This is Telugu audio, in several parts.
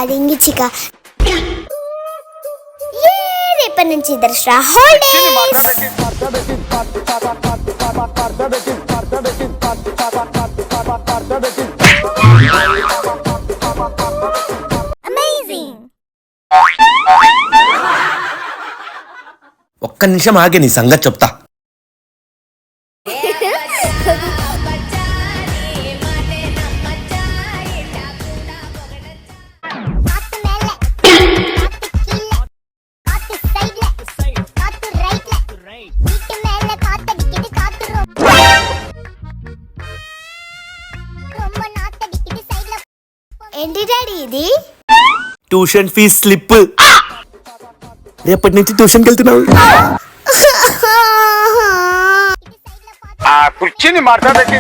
డింగి చిక రేపటి నుంచి దసరా హాలిడేస్. ఒక్క నిమిషం ఆగే నీ సంగతి చెప్తా. ఏంటి డాడీ ఇది? Tuition fee slip. రేపటి నుంచి ట్యూషన్కి వెళ్తున్నావు. కుర్చీని మార్చబెట్టి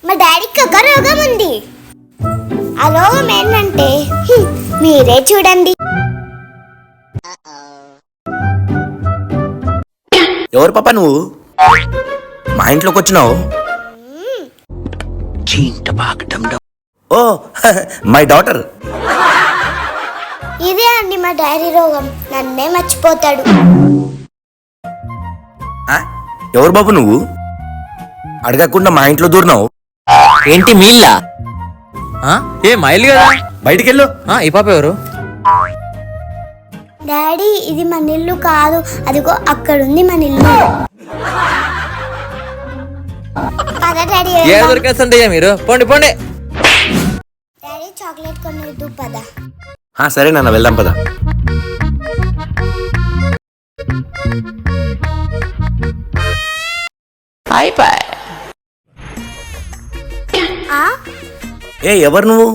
మా డాడీకి ఒక రోగం ఉంది. ఆ రోగం ఏంటంటే మీరే చూడండి. ఎవరు పాప నువ్వు మా ఇంట్లోకి వచ్చినావు? Oh my daughter. ఇదే అండి మా డాడీ రోగం, నన్నే మర్చిపోతాడు. ఎవరు బాబు నువ్వు? అడగకుండా మా ఇంట్లో దూరినావు ఏంటి మీల్లా? ఏ మైల్ కదా, బయటికి వెళ్ళు. ఈ పాప ఎవరు? డాడీ ఇది మన ఇల్లు కాదు, అదిగో అక్కడుంది మన ఇల్లు. పద డాడీ. ఏ దొరికేస్తుంటే మీరు పోండి పోండి. డాడీ చాక్లెట్ కొనిద్దు పద. సరే నాన్న వెళ్దాం పద. ఎవరు నువ్వు?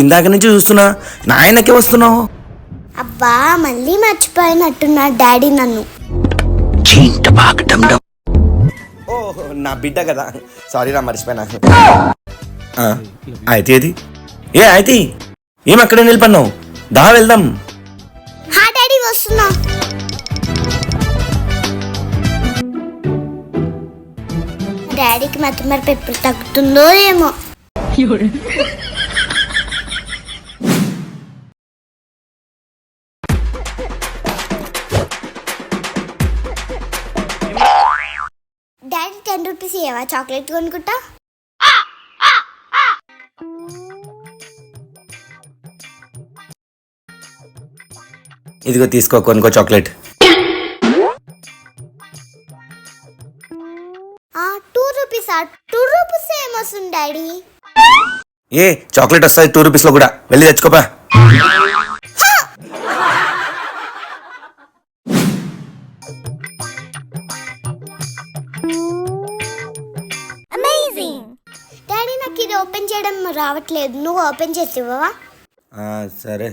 ఇందాక నుంచి చూస్తున్నా, నాయనకే వస్తున్నావు. అబ్బా మళ్ళీ మర్చిపోయినట్టున్నా డాడీ నన్ను. ఓ నా బిడ్డ కదా, సారీ నా మర్చిపోయినా. అయితే అది అయితే ఏం అక్కడే నిలిపన్నావు? దా వెళ్దాం. హా డాడీ వస్తున్నా. డాడీకి మతి ఎప్పుడు తగ్గుతుందో ఏమో. డాడీ 10 రూపీస్ ఇవ్వవా, చాక్లెట్ కొనుక్కుంటా. ఇదిగో తీసుకో, కొనుక్కో చాక్లెట్. 2 రూపీస్. 2 రూపీస్ ఏమొస్తుంది డాడీ? చాక్లెట్ వస్తుంది 2 రూపీస్ లో కూడా, వెళ్ళి తెచ్చుకోపా. డాడీ నాకు ఇది ఓపెన్ చేయడం రావట్లేదు, నువ్వు ఓపెన్ చేసి ఇవ్వవా? సరే.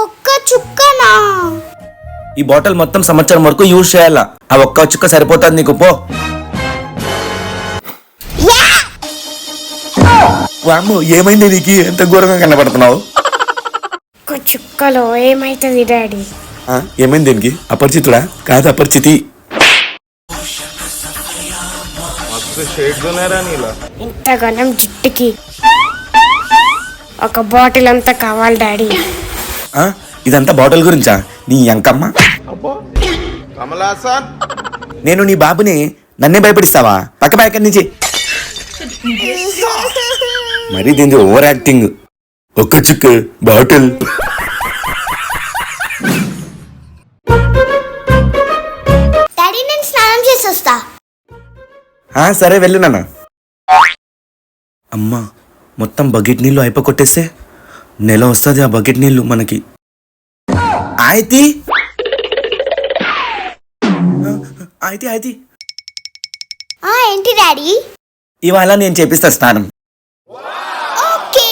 ఒక్క చుక్కనా? ఈ బాటిల్ మొత్తం సంవత్సరం వరకు యూజ్ చేయాలా. ఆ ఒక్క చుక్క సరిపోతుంది నీకు, పో. వామ్మో, ఏమైంది నీకు? ఎంత ఘోరంగా కనబడుతున్నావు? ఒక్క చుక్కలో ఏమైతుంది డాడీ? ఏమైంది దీనికి? అపరిచితుడా? కాదు, అపరిచితి. ఇంతగానం జుట్టుకి ఒక బాటిల్ అంతా కావాలి డాడీ. ఇదంతా బాటిల్ గురించా? నీ అంకమ్మ. నేను నీ బాబుని, నన్నే భయపడిస్తావా? పక్క ఎక్కడి నుంచి. మరి దీని ఓవర్ యాక్టింగ్. ఒక్క చుక్క బాటిల్. డాడీ నేను స్నానం చేసి వస్తా. సరే వెళ్ళు నాన్న. అమ్మా, మొత్తం బకెట్ నీళ్ళు అయిపోకొట్టేస్తే నెల వస్తుంది ఆ బకెట్ నీళ్ళు మనకి. అయితే అయితే ఏంటి డాడీ? ఇవాళ నేను చేపిస్తా స్నానం. ఓకే.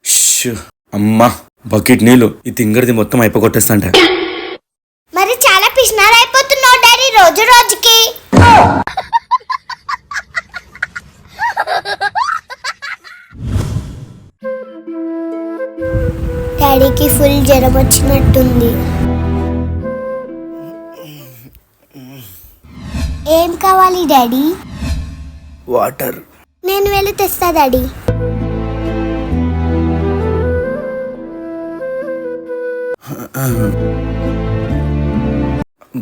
షూ, అమ్మా బకెట్ నీళ్ళు ఈ తింగడిది మొత్తం అయిపోగొట్టేస్తాంట. మరి చాలా పిసినారు అయిపోతున్నావు డాడీ రోజు రోజుకి. డాడీకి ఫుల్ జ్వరం వచ్చినట్టుంది. ఏం కావాలి డాడీ? వాటర్. నేను వెళ్ళి తెస్తా డాడీ.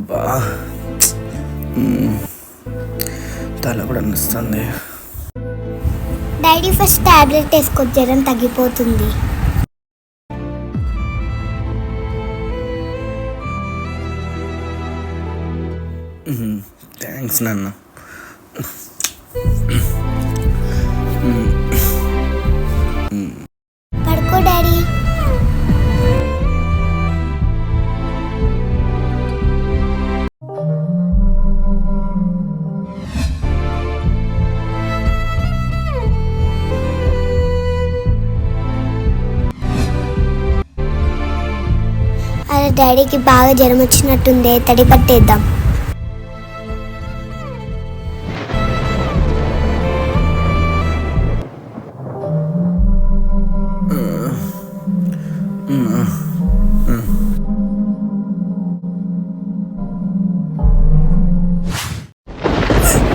బా తల కూడా నొస్తుంది. డాడీ ఫస్ట్ టాబ్లెట్ వేసుకో, జ్వరం తగ్గిపోతుంది. థ్యాంక్స్ నాన్న. పడుకో డాడీ. అరే డాడీకి బాగా జ్వరం వచ్చినట్టుంది, తడి పట్టేద్దాం.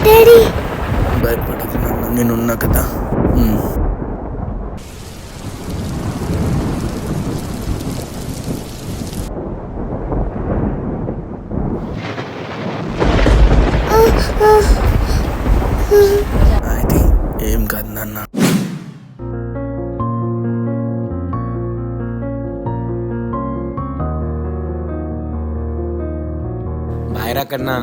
డాడీ భయపడకు నాన్న, నేనున్నా కదా. అయితే ఏం కాదు నాన్న. బాయ్రా కన్నా.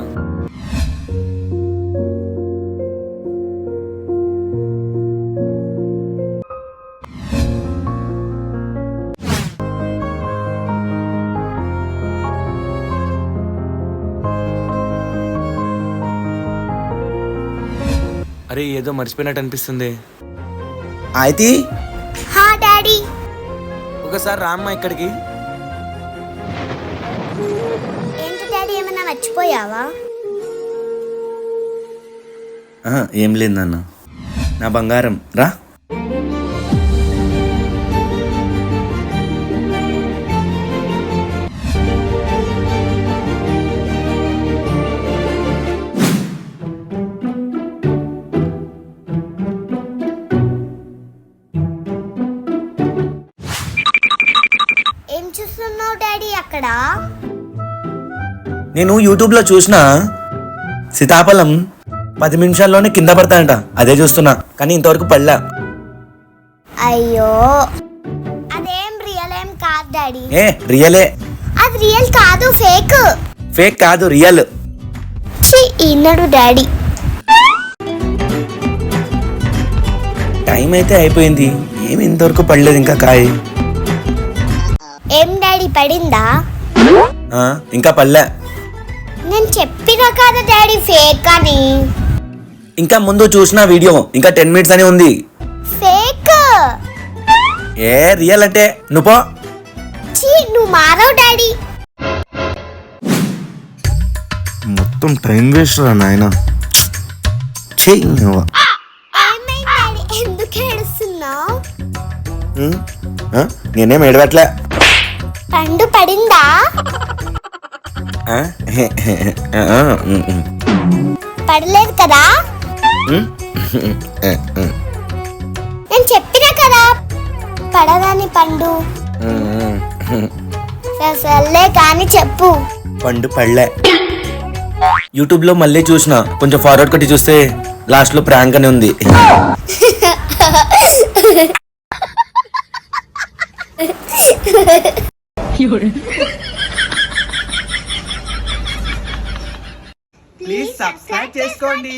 అరే ఏదో మర్చిపోయినట్టు అనిపిస్తుంది. అయితే హా డాడీ. ఒకసారి రామ్మా ఇక్కడికి. ఏంటి డాడీ, ఏమైనా మర్చిపోయావా? ఏం లేదు నాన్న, నా బంగారం రా. ఏం చూస్తున్నావు డాడీ అక్కడ? నేను యూట్యూబ్లో చూసిన సీతాఫలం 10 నిమిషాల్లోనే కింద పడతాయంట, అదే చూస్తున్నా, కానీ ఇంతవరకు పడలా. అయ్యో, అదేం రియల్ ఏం కాదు డాడీ. ఏ రియలే. అది రియల్ కాదు, ఫేక్. ఫేక్ కాదు, రియల్. ఈనాడు డాడీ. టైం అయితే అయిపోయింది, ఏమి ఇంతవరకు పడలేదు ఇంకా కాయ. ఏం డాడీ, పడిందా? ఇంకా పడలే. నేను చెప్పినా కదా డాడీ ఫేక్ అని. ఇంకా ముందు చూసిన వీడియో ఇంకా 10 minutes అని ఉంది. ఫేక్. ఏ రియల్ అంటే నువ్వు నువ్వు మారవు డాడీ. మొత్తం టైం వేస్ట్ రా నాయన. ఏమైంది డాడీ, ఎందుకు ఏడుస్తున్నావు? నేనేం ఏడవట్లే. పండు పడిందా? పడలేదు కదా. నేను చెప్పినా కదా పడదని పండు. సర్లే కానీ చెప్పు. పండు పడలే. యూట్యూబ్ లో మళ్ళీ చూసిన, కొంచెం ఫార్వర్డ్ కొట్టి చూస్తే లాస్ట్ లో ప్రాంక్ అని ఉంది. ప్లీజ్ సబ్స్క్రైబ్ చేసుకోండి.